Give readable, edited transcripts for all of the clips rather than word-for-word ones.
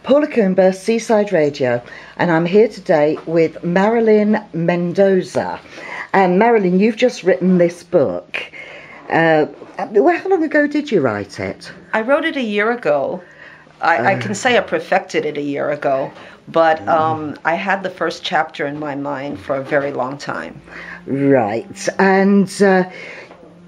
Paula Coomber, Seaside Radio, and I'm here today with Marilyn Mendoza. And Marilyn, you've just written this book. How long ago did you write it? I wrote it a year ago. I can say I perfected it a year ago, but I had the first chapter in my mind for a very long time. Right, and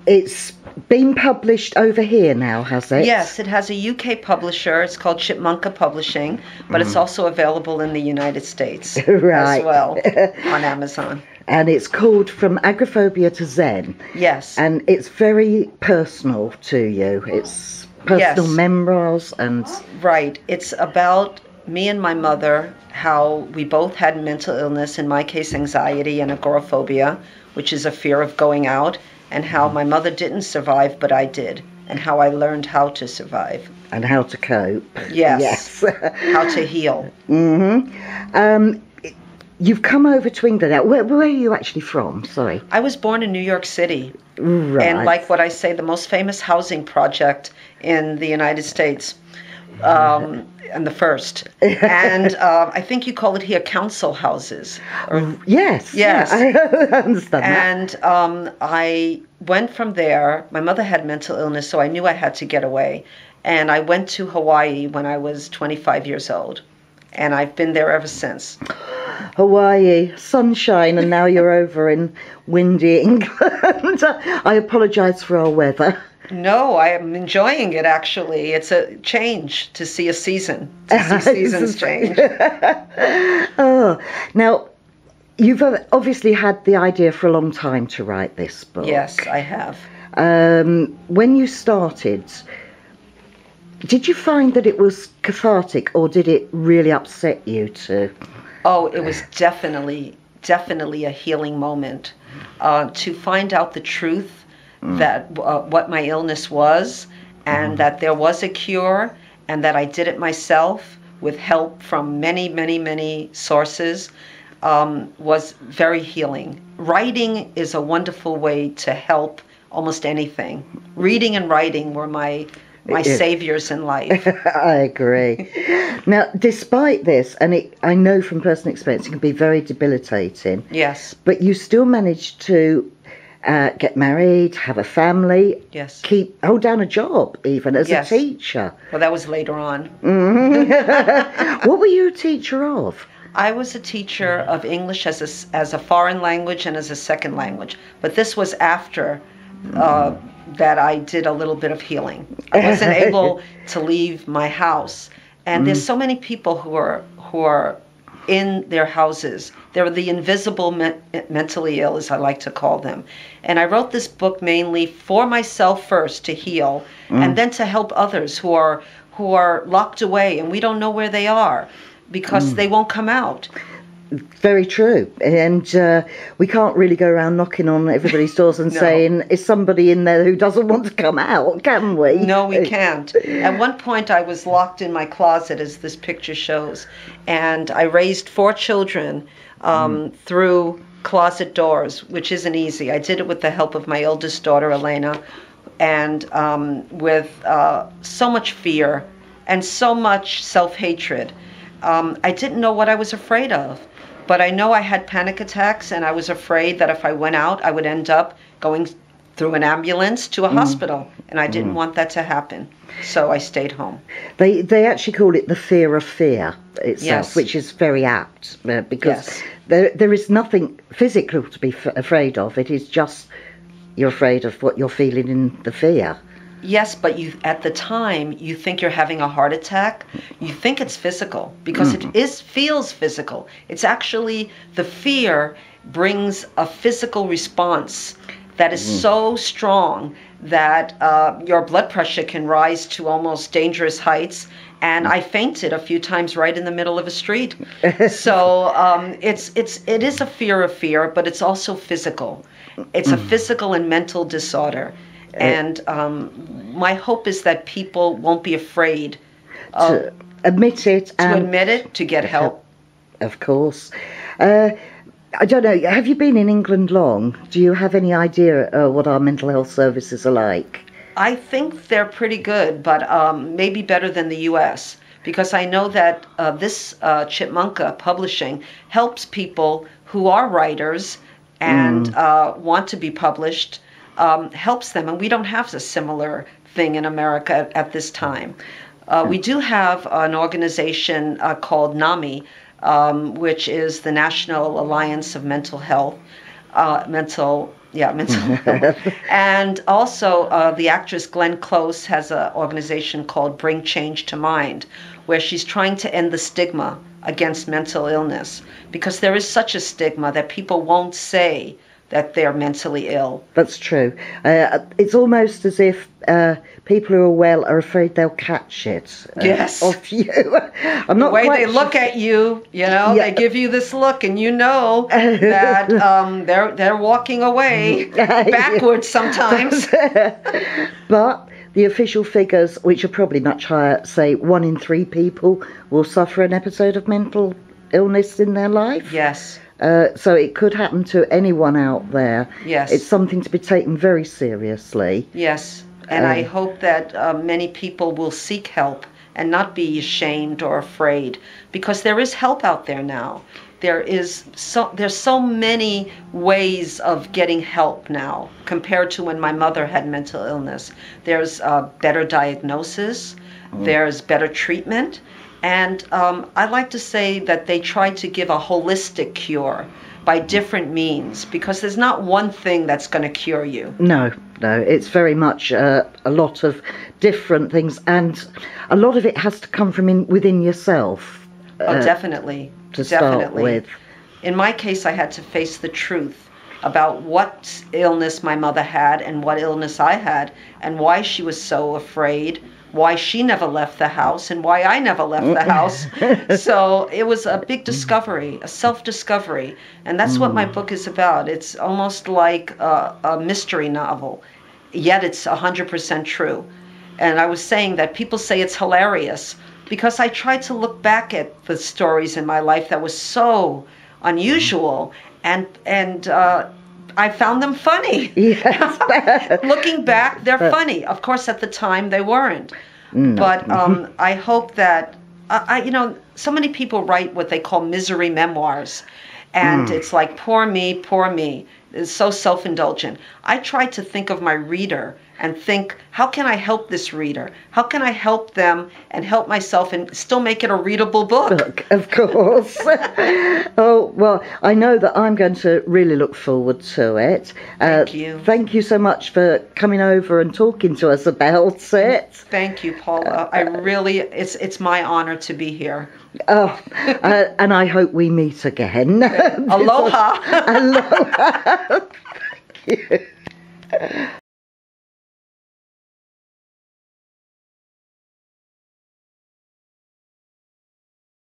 it's been published over here now, has it? Yes, it has a UK publisher. It's called Chipmunka Publishing, but it's also available in the United States Right. as well on Amazon. And it's called From Agoraphobia to Zen. Yes. And it's very personal to you. It's personal memoirs and... Right. It's about me and my mother, how we both had mental illness, in my case anxiety and agoraphobia, which is a fear of going out, and how my mother didn't survive, but I did, and how I learned how to survive. And how to cope. Yes. How to heal. Mm-hmm. You've come over to England now. Where are you actually from? Sorry. I was born in New York City. Right. And like what I say, the most famous housing project in the United States. And the first. And I think you call it here council houses. Yes. Yes. I understand that. And I went from there. My mother had mental illness, so I knew I had to get away. And I went to Hawaii when I was 25 years old. And I've been there ever since. Hawaii, sunshine, and now you're over in windy England. I apologise for our weather. No, I am enjoying it, actually. It's a change to see a season, to see seasons change. Oh, now, you've obviously had the idea for a long time to write this book. Yes, I have. When you started, did you find that it was cathartic, or did it really upset you too? Oh, it was definitely a healing moment. To find out the truth that what my illness was, and that there was a cure, and that I did it myself with help from many sources, was very healing. Writing is a wonderful way to help almost anything. Reading and writing were my saviors in life. I agree. Now, despite this, and I know from personal experience, it can be very debilitating. Yes. But you still managed to get married, have a family, yes, hold down a job even as a teacher. Well, that was later on. What were you a teacher of? I was a teacher of English as a foreign language and as a second language. But this was after that I did a little bit of healing. I wasn't able to leave my house. And there's so many people who are in their houses. They're the invisible mentally ill, as I like to call them. And I wrote this book mainly for myself first, to heal, and then to help others who are locked away and we don't know where they are because they won't come out. Very true. And we can't really go around knocking on everybody's doors and saying, is somebody in there who doesn't want to come out, can we? No, we can't. At one point I was locked in my closet, as this picture shows, and I raised 4 children through closet doors, which isn't easy. I did it with the help of my eldest daughter, Elena, and with so much fear and so much self-hatred. I didn't know what I was afraid of. But I know I had panic attacks, and I was afraid that if I went out, I would end up going through an ambulance to a hospital. And I didn't want that to happen. So I stayed home. They actually call it the fear of fear itself, which is very apt. Because there is nothing physical to be afraid of. It is just you're afraid of what you're feeling in the fear. Yes, but at the time, you think you're having a heart attack. You think it's physical because it feels physical. It's actually, the fear brings a physical response that is so strong that your blood pressure can rise to almost dangerous heights. And I fainted a few times right in the middle of a street. So it is a fear of fear, but it's also physical. It's a physical and mental disorder. And my hope is that people won't be afraid to admit it. To get help. Of course. I don't know, have you been in England long? Do you have any idea what our mental health services are like? I think they're pretty good, but maybe better than the U.S. because I know that this Chipmunka Publishing helps people who are writers and want to be published, helps them. And we don't have a similar thing in America at this time. We do have an organization called NAMI, which is the National Alliance of Mental Health, mental health. And also the actress Glenn Close has an organization called Bring Change to Mind, where she's trying to end the stigma against mental illness, because there is such a stigma that people won't say that they're mentally ill. That's true. It's almost as if people who are well are afraid they'll catch it off you. I'm not the way they look at you, they give you this look, and that they're walking away backwards sometimes. But the official figures, which are probably much higher, say 1 in 3 people will suffer an episode of mental illness in their life. Yes. So it could happen to anyone out there. Yes. It's something to be taken very seriously. Yes. And I hope that many people will seek help and not be ashamed or afraid, because there is help out there now. There's so many ways of getting help now compared to when my mother had mental illness. There's better diagnosis, there's better treatment, and I like to say that they try to give a holistic cure by different means, because there's not one thing that's going to cure you. No, it's very much a lot of different things, and a lot of it has to come from within yourself. Definitely. To start with. In my case, I had to face the truth about what illness my mother had and what illness I had, and why she was so afraid, why she never left the house, and why I never left the house. So it was a big discovery, a self-discovery, and that's what my book is about. It's almost like a mystery novel, yet it's 100% true. And I was saying that people say it's hilarious, because I tried to look back at the stories in my life that was so unusual, and I found them funny. Yes. Looking back, they're funny. Of course, at the time, they weren't. No. But I hope that, so many people write what they call misery memoirs, and it's like, poor me, poor me. It's so self-indulgent. I try to think of my reader and think, how can I help this reader? How can I help them and help myself and still make it a readable book? Of course. Oh, well, I know that I'm going to really look forward to it. Thank you. Thank you so much for coming over and talking to us about it. Thank you, Paula. I really, it's my honor to be here. Oh, and I hope we meet again. Aloha. Aloha. Thank you.